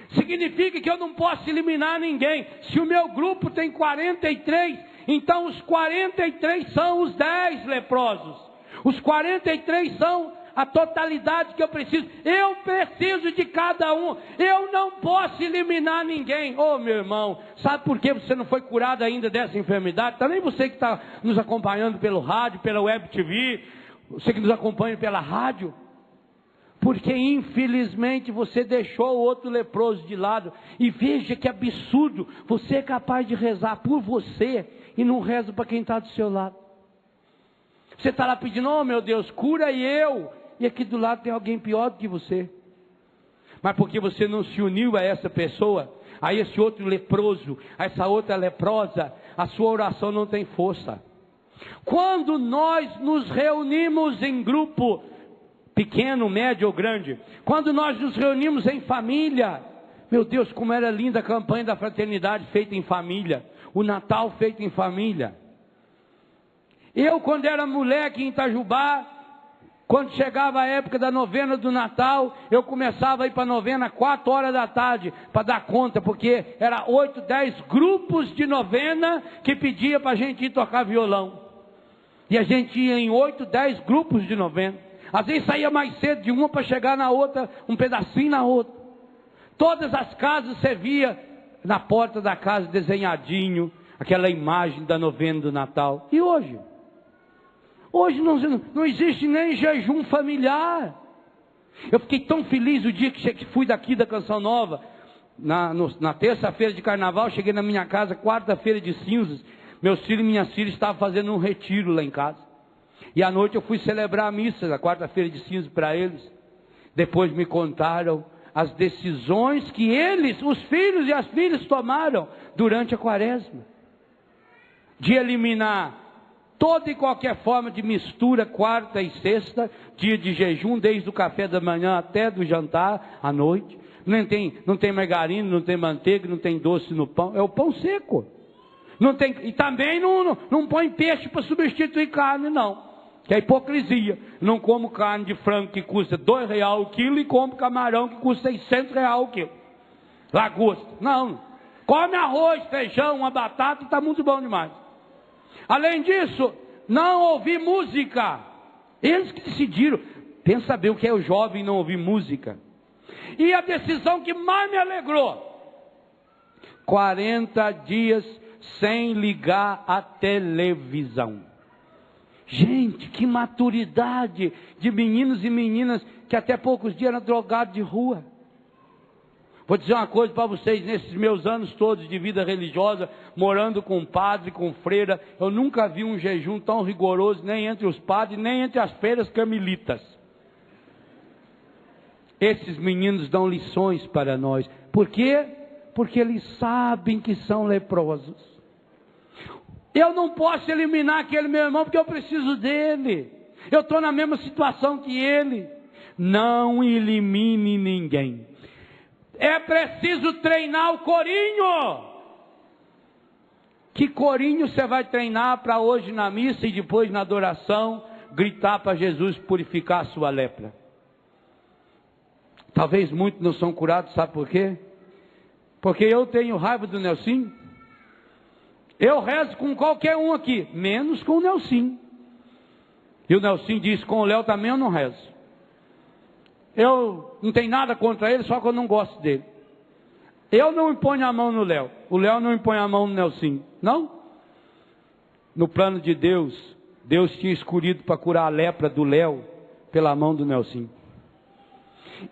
Significa que eu não posso eliminar ninguém. Se o meu grupo tem 43, então os 43 são os 10 leprosos. Os 43 são a totalidade que eu preciso. Eu preciso de cada um. Eu não posso eliminar ninguém. Oh, meu irmão, sabe por que você não foi curado ainda dessa enfermidade? Também você que está nos acompanhando pelo rádio, pela web TV, você que nos acompanha pela rádio, porque infelizmente você deixou o outro leproso de lado. E veja que absurdo, você é capaz de rezar por você e não reza para quem está do seu lado. Você está lá pedindo, oh meu Deus, cura eu, e aqui do lado tem alguém pior do que você. Mas porque você não se uniu a essa pessoa, a esse outro leproso, a essa outra leprosa, a sua oração não tem força. Quando nós nos reunimos em grupo, pequeno, médio ou grande, quando nós nos reunimos em família, meu Deus, como era linda a campanha da fraternidade feita em família, o Natal feito em família. Eu, quando era moleque em Itajubá, quando chegava a época da novena do Natal, eu começava a ir para a novena 4 horas da tarde, para dar conta, porque era 8, 10 grupos de novena que pedia para a gente ir tocar violão. E a gente ia em 8, 10 grupos de novena. Às vezes saía mais cedo de uma para chegar na outra, um pedacinho na outra. Todas as casas você via na porta da casa desenhadinho, aquela imagem da novena do Natal. E hoje? Hoje não existe nem jejum familiar. Eu fiquei tão feliz o dia que fui daqui da Canção Nova, na terça-feira de carnaval, cheguei na minha casa, quarta-feira de cinzas, meus filhos e minhas filhas estavam fazendo um retiro lá em casa. E à noite eu fui celebrar a missa, na quarta-feira de cinzas, para eles. Depois me contaram as decisões que eles, os filhos e as filhas, tomaram durante a quaresma. De eliminar toda e qualquer forma de mistura, quarta e sexta, dia de jejum, desde o café da manhã até do jantar à noite. Não tem margarina, não tem manteiga, não tem doce no pão, é o pão seco. Não tem, e também não põe peixe para substituir carne, não. Que é hipocrisia. Não como carne de frango que custa R$2 o quilo e como camarão que custa R$600 o quilo. Lagosta. Não. Come arroz, feijão, uma batata e está muito bom demais. Além disso, não ouvir música. Eles que decidiram. Pensa bem o que é o jovem não ouvir música. E a decisão que mais me alegrou: 40 dias sem ligar a televisão. Gente, que maturidade de meninos e meninas que até poucos dias eram drogados de rua. Vou dizer uma coisa para vocês: nesses meus anos todos de vida religiosa, morando com padre, com freira, eu nunca vi um jejum tão rigoroso, nem entre os padres, nem entre as freiras carmelitas. Esses meninos dão lições para nós. Por quê? Porque eles sabem que são leprosos. Eu não posso eliminar aquele meu irmão porque eu preciso dele. Eu estou na mesma situação que ele. Não elimine ninguém. É preciso treinar o corinho. Que corinho você vai treinar para hoje na missa e depois na adoração gritar para Jesus purificar a sua lepra? Talvez muitos não são curados, sabe por quê? Porque eu tenho raiva do Nelsinho. Eu rezo com qualquer um aqui, menos com o Nelsinho. E o Nelsinho diz: com o Léo também eu não rezo. Eu não tenho nada contra ele, só que eu não gosto dele. Eu não imponho a mão no Léo. O Léo não impõe a mão no Nelsinho. Não? No plano de Deus, Deus tinha escolhido para curar a lepra do Léo pela mão do Nelsinho.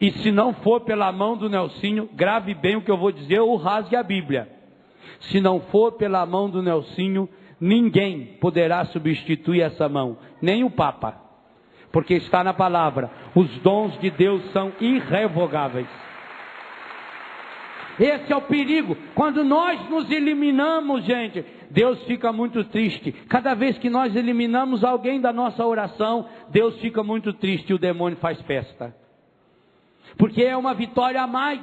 E se não for pela mão do Nelsinho, grave bem o que eu vou dizer ou rasgue a Bíblia. Se não for pela mão do Nelsinho, ninguém poderá substituir essa mão, nem o Papa. Porque está na palavra: os dons de Deus são irrevogáveis. Esse é o perigo. Quando nós nos eliminamos, gente, Deus fica muito triste. Cada vez que nós eliminamos alguém da nossa oração, Deus fica muito triste e o demônio faz festa. Porque é uma vitória a mais.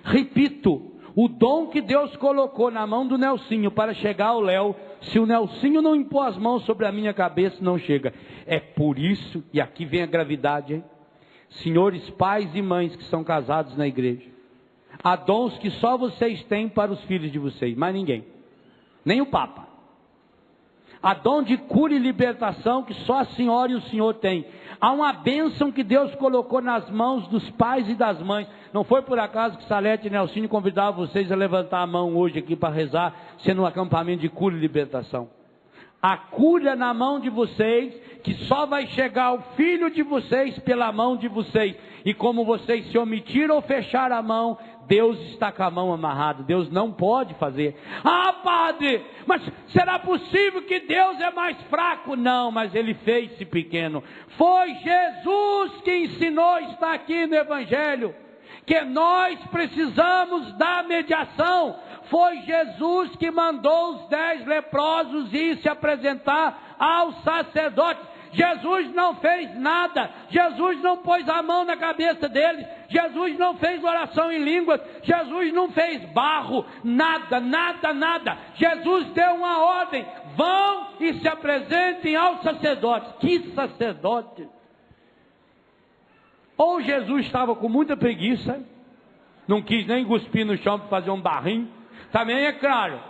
Repito, o dom que Deus colocou na mão do Nelsinho para chegar ao Léo, se o Nelsinho não impor as mãos sobre a minha cabeça, não chega. É por isso, e aqui vem a gravidade, hein? Senhores pais e mães que são casados na igreja, há dons que só vocês têm para os filhos de vocês, mais ninguém, nem o Papa. Há dom de cura e libertação que só a senhora e o senhor têm. Há uma bênção que Deus colocou nas mãos dos pais e das mães. Não foi por acaso que Salete e Nelsinho convidavam vocês a levantar a mão hoje aqui para rezar, sendo um acampamento de cura e libertação. A cura na mão de vocês, que só vai chegar ao filho de vocês pela mão de vocês. E como vocês se omitiram ou fecharam a mão, Deus está com a mão amarrada. Deus não pode fazer. Ah, padre, mas será possível que Deus é mais fraco? Não, mas Ele fez-se pequeno. Foi Jesus que ensinou, está aqui no Evangelho, que nós precisamos da mediação. Foi Jesus que mandou os 10 leprosos ir se apresentar ao sacerdote. Jesus não fez nada. Jesus não pôs a mão na cabeça deles. Jesus não fez oração em línguas. Jesus não fez barro. Nada, nada, nada. Jesus deu uma ordem: vão e se apresentem ao sacerdote. Que sacerdote? Ou Jesus estava com muita preguiça, não quis nem cuspir no chão para fazer um barrinho. Também é claro,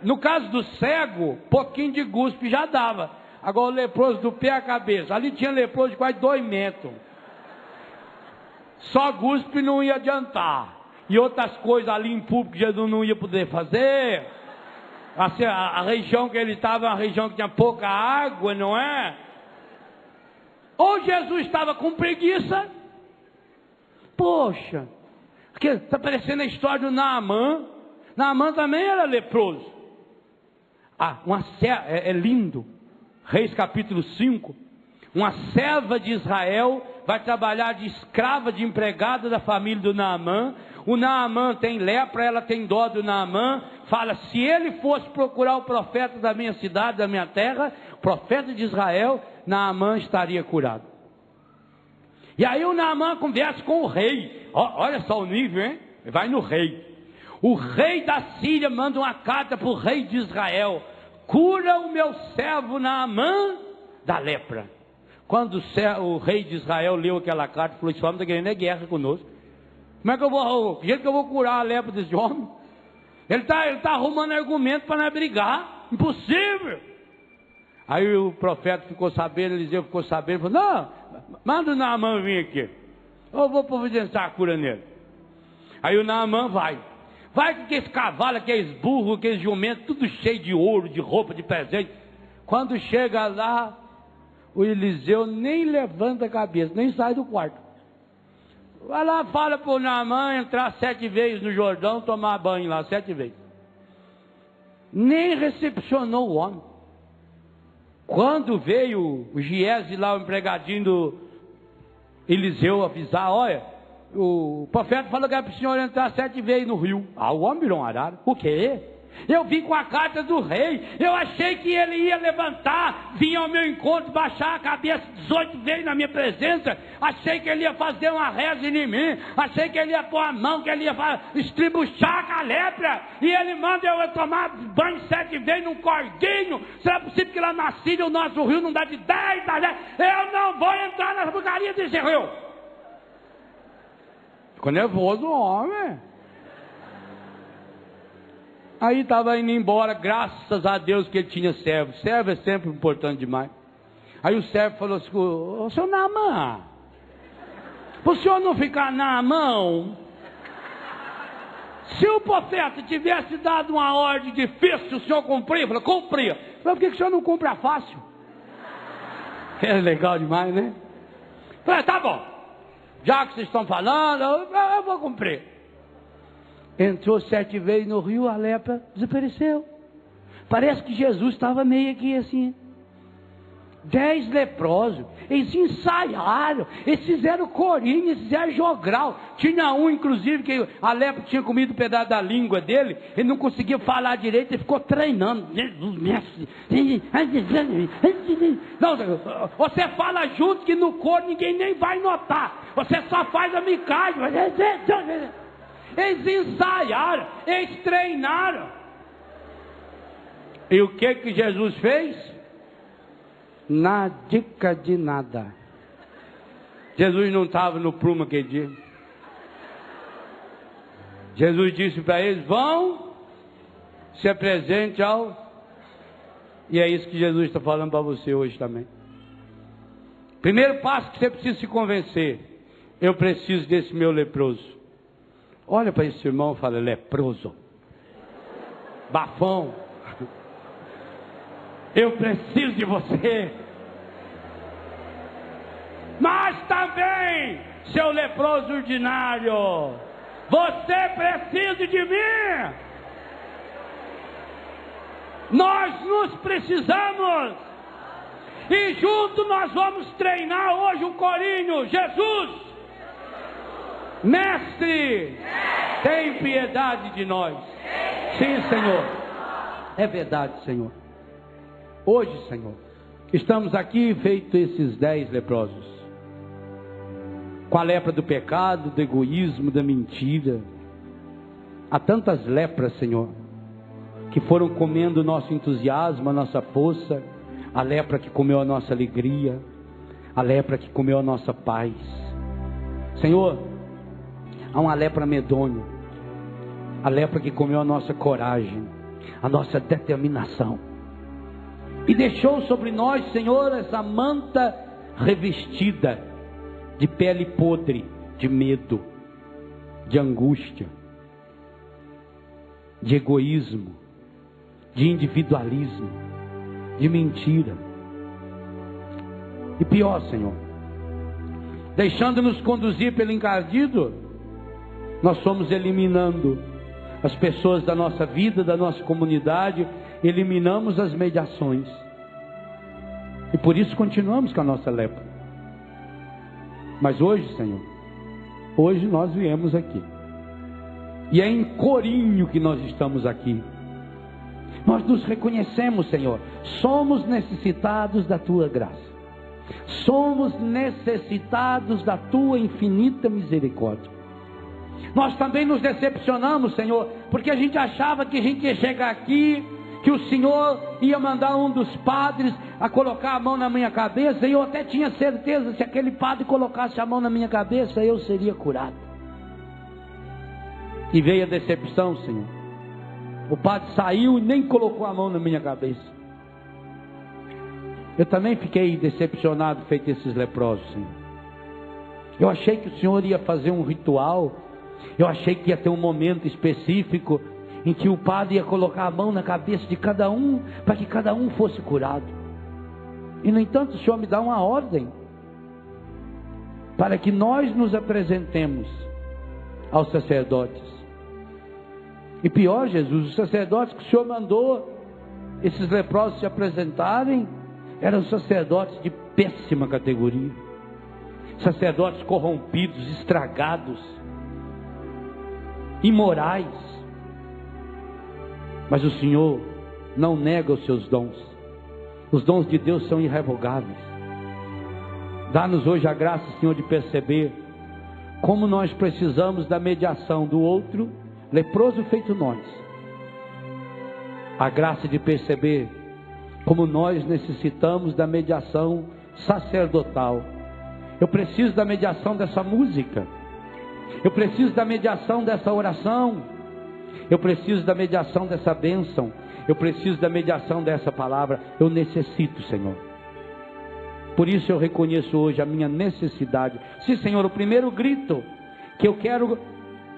no caso do cego, pouquinho de guspe já dava. Agora o leproso do pé à cabeça, ali tinha leproso de quase 2 metros. Só guspe não ia adiantar. E outras coisas ali em público Jesus não ia poder fazer. Assim, a região que ele estava é uma região que tinha pouca água, não é? Ou Jesus estava com preguiça. Poxa, porque está parecendo a história do Naamã. Naamã também era leproso. É lindo. Reis capítulo 5. Uma serva de Israel vai trabalhar de escrava, de empregada da família do Naamã. O Naamã tem lepra, ela tem dó do Naamã. Fala: se ele fosse procurar o profeta da minha cidade, da minha terra, profeta de Israel, Naamã estaria curado. E aí o Naamã conversa com o rei. Olha só o nível, hein? Vai no rei. O rei da Síria manda uma carta para o rei de Israel: cura o meu servo Naamã da lepra. Quando o rei de Israel leu aquela carta, falou: esse homem está querendo guerra conosco. Como é que eu vou, que jeito que eu vou curar a lepra desse homem? Ele tá arrumando argumento para não brigar. Impossível. Aí o profeta ficou sabendo, Eliseu ficou sabendo, falou: não, manda o Naamã vir aqui. Eu vou providenciar a cura nele. Aí o Naamã vai com aqueles cavalos, aqueles burros, aqueles jumentos, tudo cheio de ouro, de roupa, de presente. Quando chega lá, o Eliseu nem levanta a cabeça, nem sai do quarto. Vai lá, fala para o Naamã entrar 7 vezes no Jordão, tomar banho lá 7 vezes. Nem recepcionou o homem. Quando veio o Giese lá, o empregadinho do Eliseu, avisar: olha, o profeta falou que é para o senhor entrar 7 vezes no rio. O homem virou um arara. O quê? Eu vim com a carta do rei, eu achei que ele ia levantar, vinha ao meu encontro, baixar a cabeça 18 vezes na minha presença, achei que ele ia fazer uma reza em mim, achei que ele ia pôr a mão, que ele ia estribuchar com a lepra, e ele manda eu tomar banho 7 vezes num cordinho. Será possível que lá na Síria o nosso rio não dá de 10, eu não vou entrar nas porcarias desse rio. Ficou nervoso o homem. Aí estava indo embora, graças a Deus que ele tinha servo. Servo é sempre importante demais. Aí o servo falou assim: ô seu Naamã, para o senhor não ficar na mão, se o profeta tivesse dado uma ordem difícil, o senhor cumpria? Eu falei: cumpria. Eu falei: por que o senhor não cumpre a fácil? É legal demais, né? Eu falei: tá bom, já que vocês estão falando, eu vou cumprir. Entrou 7 vezes no rio, a lepra desapareceu. Parece que Jesus estava meio aqui assim. 10 leprosos, eles ensaiaram, eles fizeram corinho, eles fizeram jogral. Tinha um, inclusive, que a lepra tinha comido um pedaço da língua dele, ele não conseguia falar direito, ele ficou treinando. Não, você fala junto que no coro ninguém nem vai notar, você só faz a micagem. Eles ensaiaram, eles treinaram. E o que Jesus fez? Na dica de nada. Jesus não estava no prumo aquele dia. Jesus disse para eles: vão, se apresente ao... E é isso que Jesus está falando para você hoje também. Primeiro passo que você precisa se convencer: eu preciso desse meu leproso. Olha para esse irmão e fala: leproso, bafão, eu preciso de você. Mas também, seu leproso ordinário, você precisa de mim. Nós nos precisamos. E junto nós vamos treinar hoje um corinho. Jesus, Mestre, tem piedade de nós. Sim, Senhor. É verdade, Senhor. Hoje, Senhor, estamos aqui feitos esses 10 leprosos, com a lepra do pecado, do egoísmo, da mentira. Há tantas lepras, Senhor, que foram comendo o nosso entusiasmo, a nossa força. A lepra que comeu a nossa alegria, a lepra que comeu a nossa paz. Senhor, há uma lepra medonha, a lepra que comeu a nossa coragem, a nossa determinação, e deixou sobre nós, Senhor, essa manta revestida de pele podre, de medo, de angústia, de egoísmo, de individualismo, de mentira. E pior, Senhor, deixando-nos conduzir pelo encardido, nós fomos eliminando as pessoas da nossa vida, da nossa comunidade, eliminamos as mediações, e por isso continuamos com a nossa lepra. Mas hoje, Senhor, hoje nós viemos aqui, e é em corinho que nós estamos aqui. Nós nos reconhecemos, Senhor, somos necessitados da Tua graça, somos necessitados da Tua infinita misericórdia. Nós também nos decepcionamos, Senhor, porque a gente achava que a gente ia chegar aqui que o Senhor ia mandar um dos padres a colocar a mão na minha cabeça, e eu até tinha certeza, se aquele padre colocasse a mão na minha cabeça, eu seria curado. E veio a decepção, Senhor. O padre saiu e nem colocou a mão na minha cabeça. Eu também fiquei decepcionado, feito esses leprosos, Senhor. Eu achei que o Senhor ia fazer um ritual, eu achei que ia ter um momento específico, em que o padre ia colocar a mão na cabeça de cada um, para que cada um fosse curado. E no entanto o Senhor me dá uma ordem, para que nós nos apresentemos aos sacerdotes. E pior, Jesus, os sacerdotes que o Senhor mandou esses leprosos se apresentarem, eram sacerdotes de péssima categoria, sacerdotes corrompidos, estragados, imorais. Mas o Senhor não nega os seus dons. Os dons de Deus são irrevogáveis. Dá-nos hoje a graça, Senhor, de perceber como nós precisamos da mediação do outro, leproso feito nós. A graça de perceber como nós necessitamos da mediação sacerdotal. Eu preciso da mediação dessa música. Eu preciso da mediação dessa oração. Eu preciso da mediação dessa bênção. Eu preciso da mediação dessa palavra. Eu necessito, Senhor. Por isso eu reconheço hoje a minha necessidade. Sim, Senhor, o primeiro grito que eu quero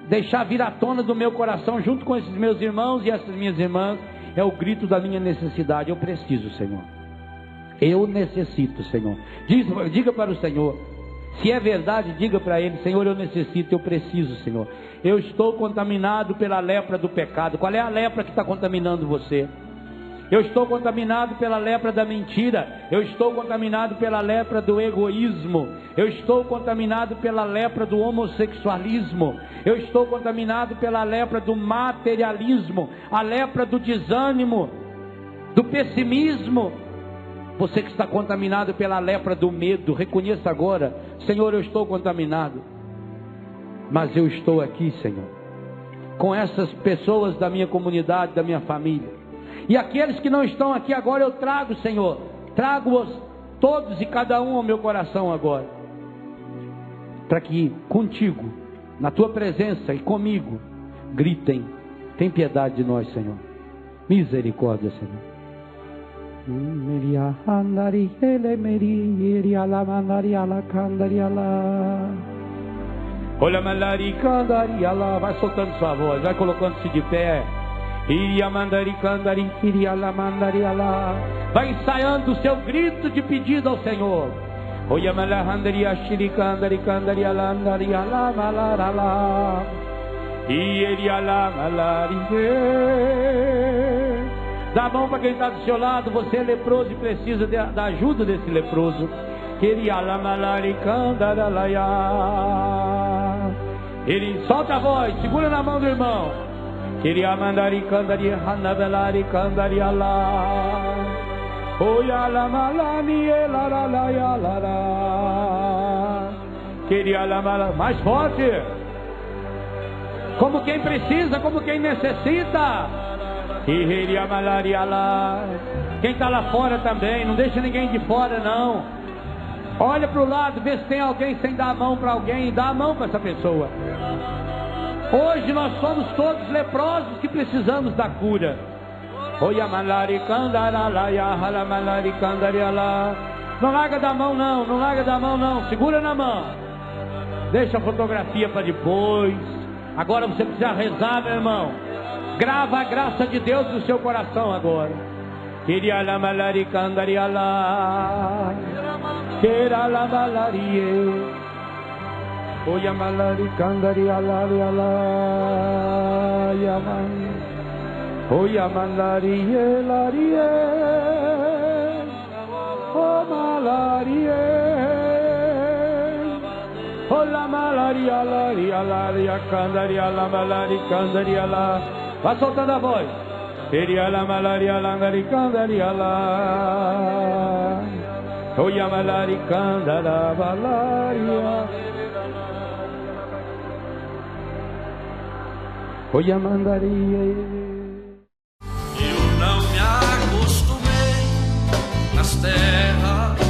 deixar vir à tona do meu coração, junto com esses meus irmãos e essas minhas irmãs, é o grito da minha necessidade. Eu preciso, Senhor. Eu necessito, Senhor. Diga para o Senhor. Se é verdade, diga para Ele: Senhor, eu necessito, eu preciso, Senhor. Eu estou contaminado pela lepra do pecado. Qual é a lepra que está contaminando você? Eu estou contaminado pela lepra da mentira. Eu estou contaminado pela lepra do egoísmo. Eu estou contaminado pela lepra do homossexualismo. Eu estou contaminado pela lepra do materialismo, a lepra do desânimo, do pessimismo. Você que está contaminado pela lepra do medo, reconheça agora: Senhor, eu estou contaminado, mas eu estou aqui, Senhor, com essas pessoas da minha comunidade, da minha família. E aqueles que não estão aqui agora, eu trago, Senhor, trago-os todos e cada um ao meu coração agora, para que contigo, na tua presença e comigo, gritem: tem piedade de nós, Senhor. Misericórdia, Senhor. Vai soltando sua voz, vai colocando-se de pé. Vai ensaiando o seu grito de pedido ao Senhor. Dá a mão para quem está do seu lado. Você é leproso e precisa da ajuda desse leproso. Ele solta a voz, segura na mão do irmão. Queria mandar e candaria, hanavelari candaria lá. Oyala malani elaralaya lara. Queria la mais forte. Como quem precisa, como quem necessita. Queria malaria lá. Quem está lá fora também, não deixa ninguém de fora não. Olha para o lado, vê se tem alguém sem dar a mão para alguém, dá a mão para essa pessoa. Hoje nós somos todos leprosos que precisamos da cura. Não larga da mão não, não larga da mão não, segura na mão. Deixa a fotografia para depois. Agora você precisa rezar, meu irmão. Grava a graça de Deus no seu coração agora. Queria la malari candaria lá. Queira la malarie. Oya malari candaria lá lá yaman. Oya malarie larie. O malarie. Ola malaria laria laria candaria la malari candaria lá. Vai soltando a voz. Queria la malaria langari candaria lá. Oya malari candaria valaria. Oya mandaria. Eu não me nas terras